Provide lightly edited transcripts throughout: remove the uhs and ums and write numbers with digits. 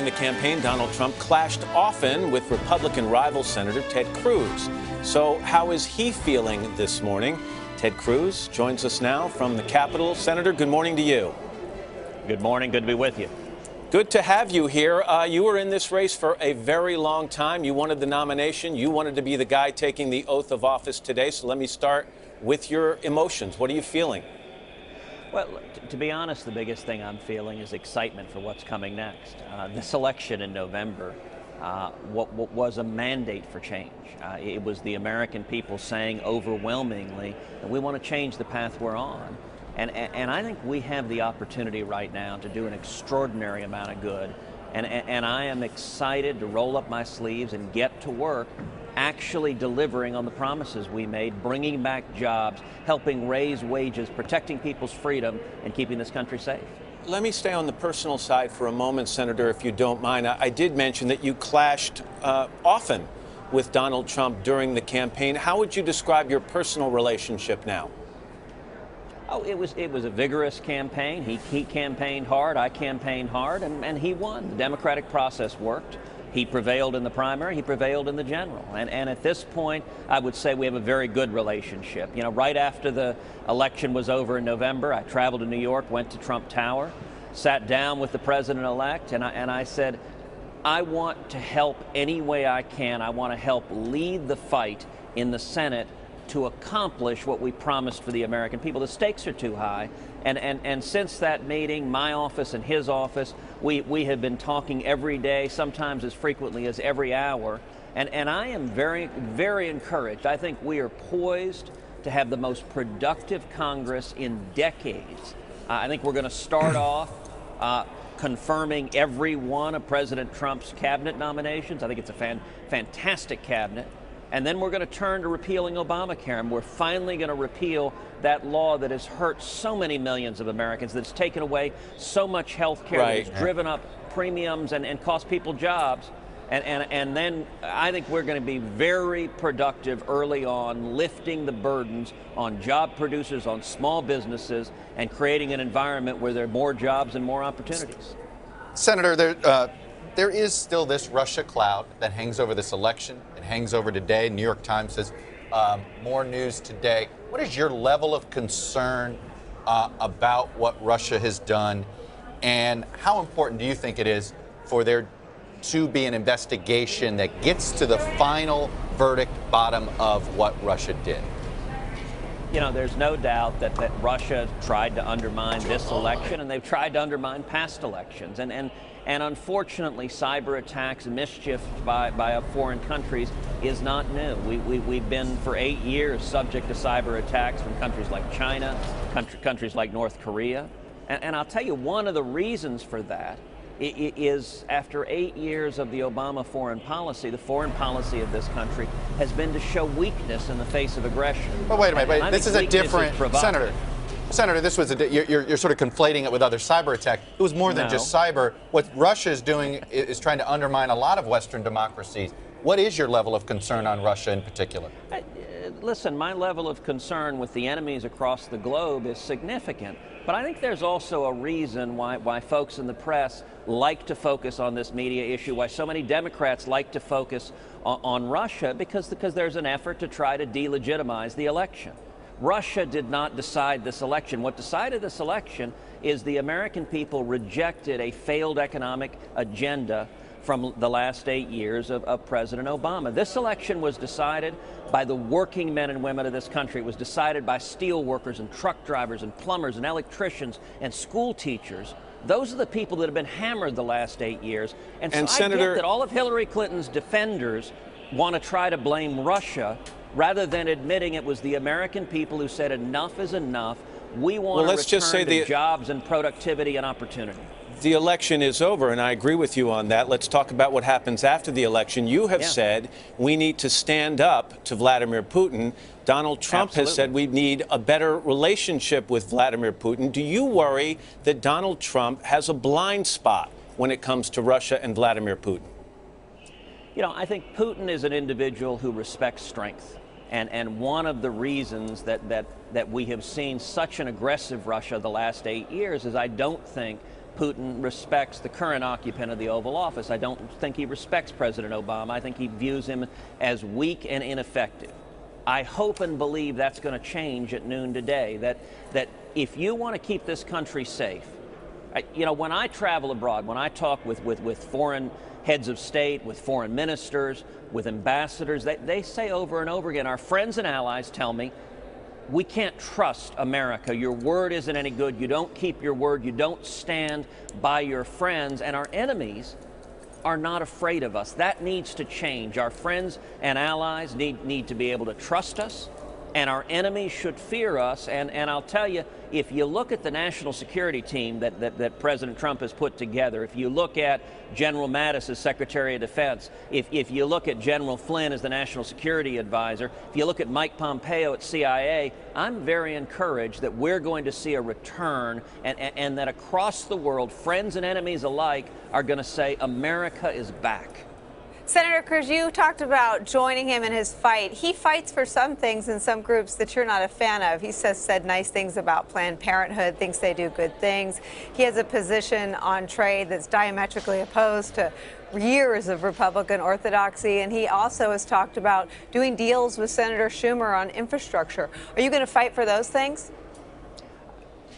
During the campaign, Donald Trump clashed often with Republican rival Senator Ted Cruz. So how is he feeling this morning? Ted Cruz joins us now from the Capitol. Senator, good morning to you. Good morning. Good to be with you. Good to have you here. You were in this race for a very long time. You wanted the nomination. You wanted to be the guy taking the oath of office today. So let me start with your emotions. What are you feeling? Well, to be honest, the biggest thing I'm feeling is excitement for what's coming next. This election in November what was a mandate for change. It was the American people saying overwhelmingly that we want to change the path we're on. And I think we have the opportunity right now to do an extraordinary amount of good. And I am excited to roll up my sleeves and get to work actually delivering on the promises we made, bringing back jobs, helping raise wages, protecting people's freedom, and keeping this country safe. Let me stay on the personal side for a moment, Senator, if you don't mind. I did mention that you clashed often with Donald Trump during the campaign. How would you describe your personal relationship now? Oh, it was a vigorous campaign. He campaigned hard, I campaigned hard, and he won. The democratic process worked. He prevailed in the primary, he prevailed in the general. And at this point, I would say we have a very good relationship. You know, right after the election was over in November, I traveled to New York, went to Trump Tower, sat down with the president-elect, and I said, I want to help any way I can. I want to help lead the fight in the Senate to accomplish what we promised for the American people. The stakes are too high. And since that meeting, my office and his office, we have been talking every day, sometimes as frequently as every hour. And I am very, very encouraged. I think we are poised to have the most productive Congress in decades. I think we're going to start off confirming every one of President Trump's cabinet nominations. I think it's a fantastic cabinet. And then we're going to turn to repealing Obamacare, and we're finally going to repeal that law that has hurt so many millions of Americans, that's taken away so much health care, right, that's driven up premiums and cost people jobs. And then I think we're going to be very productive early on, lifting the burdens on job producers, on small businesses, and creating an environment where there are more jobs and more opportunities. Senator, there is still this Russia cloud that hangs over this election. It hangs over today. New York Times says more news today. What is your level of concern about what Russia has done, and how important do you think it is for there to be an investigation that gets to the final verdict bottom of what Russia did? You know, there's no doubt that Russia tried to undermine this election, and they've tried to undermine past elections. And unfortunately, cyber attacks, mischief by foreign countries is not new. We've been for 8 years subject to cyber attacks from countries like China, countries like North Korea. And I'll tell you, one of the reasons for that is after 8 years of the Obama foreign policy, the foreign policy of this country has been to show weakness in the face of aggression. But wait a minute, this is a different, Senator, this was you're sort of conflating it with other cyber attacks. It was more than just cyber. What Russia is doing is trying to undermine a lot of Western democracies. What is your level of concern on Russia in particular? Listen, my level of concern with the enemies across the globe is significant. But I think there's also a reason why folks in the press like to focus on this media issue, why so many Democrats like to focus on Russia, because there's an effort to try to delegitimize the election. Russia did not decide this election. What decided this election is the American people rejected a failed economic agenda from the last 8 years of President Obama. This election was decided by the working men and women of this country. It was decided by steel workers and truck drivers and plumbers and electricians and school teachers. Those are the people that have been hammered the last 8 years. And so Senator, I get that all of Hillary Clinton's defenders want to try to blame Russia rather than admitting it was the American people who said enough is enough. We want to return to jobs and productivity and opportunity. The election is over, and I agree with you on that. Let's talk about what happens after the election. You have said we need to stand up to Vladimir Putin. Donald Trump has said we need a better relationship with Vladimir Putin. Do you worry that Donald Trump has a blind spot when it comes to Russia and Vladimir Putin? You know, I think Putin is an individual who respects strength. And one of the reasons that we have seen such an aggressive Russia the last 8 years is I don't think Putin respects the current occupant of the Oval Office. I don't think he respects President Obama. I think he views him as weak and ineffective. I hope and believe that's going to change at noon today, that if you want to keep this country safe, you know, when I travel abroad, when I talk with foreign heads of state, with foreign ministers, with ambassadors, they say over and over again, our friends and allies tell me, we can't trust America. Your word isn't any good. You don't keep your word. You don't stand by your friends. And our enemies are not afraid of us. That needs to change. Our friends and allies need to be able to trust us, and our enemies should fear us. And I'll tell you, if you look at the national security team that President Trump has put together, if you look at General Mattis as Secretary of Defense, if you look at General Flynn as the National Security Advisor, if you look at Mike Pompeo at CIA, I'm very encouraged that we're going to see a return, and that across the world, friends and enemies alike are going to say America is back. Senator Cruz, you talked about joining him in his fight. He fights for some things in some groups that you're not a fan of. He said nice things about Planned Parenthood, thinks they do good things. He has a position on trade that's diametrically opposed to years of Republican orthodoxy, and he also has talked about doing deals with Senator Schumer on infrastructure. Are you going to fight for those things?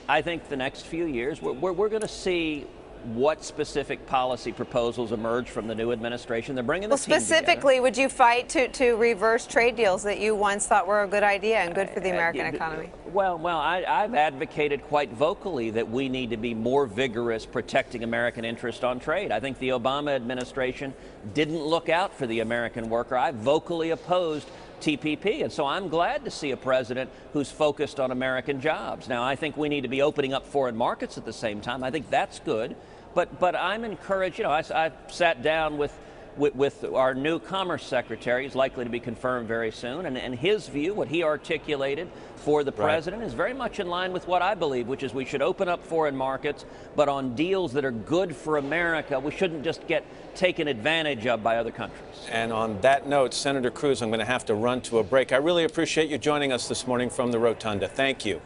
I think the next few years, we're going to see what specific policy proposals emerge from the new administration. They're bringing the team specifically, together. Would you fight to reverse trade deals that you once thought were a good idea and good for the American economy? Well, I've advocated quite vocally that we need to be more vigorous protecting American interest on trade. I think the Obama administration didn't look out for the American worker. I vocally opposed TPP, and so I'm glad to see a president who's focused on American jobs. Now, I think we need to be opening up foreign markets at the same time. I think that's good. But I'm encouraged. You know, I sat down with our new Commerce Secretary. He's likely to be confirmed very soon, and his view, what he articulated for the president, is very much in line with what I believe, which is we should open up foreign markets, but on deals that are good for America. We shouldn't just get taken advantage of by other countries. And on that note, Senator Cruz, I'm going to have to run to a break. I really appreciate you joining us this morning from the Rotunda. Thank you.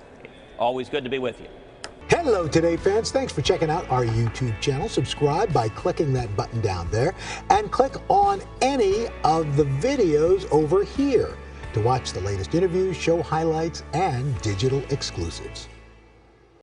Always good to be with you. Hello, Today fans. Thanks for checking out our YouTube channel. Subscribe by clicking that button down there and click on any of the videos over here to watch the latest interviews, show highlights, and digital exclusives.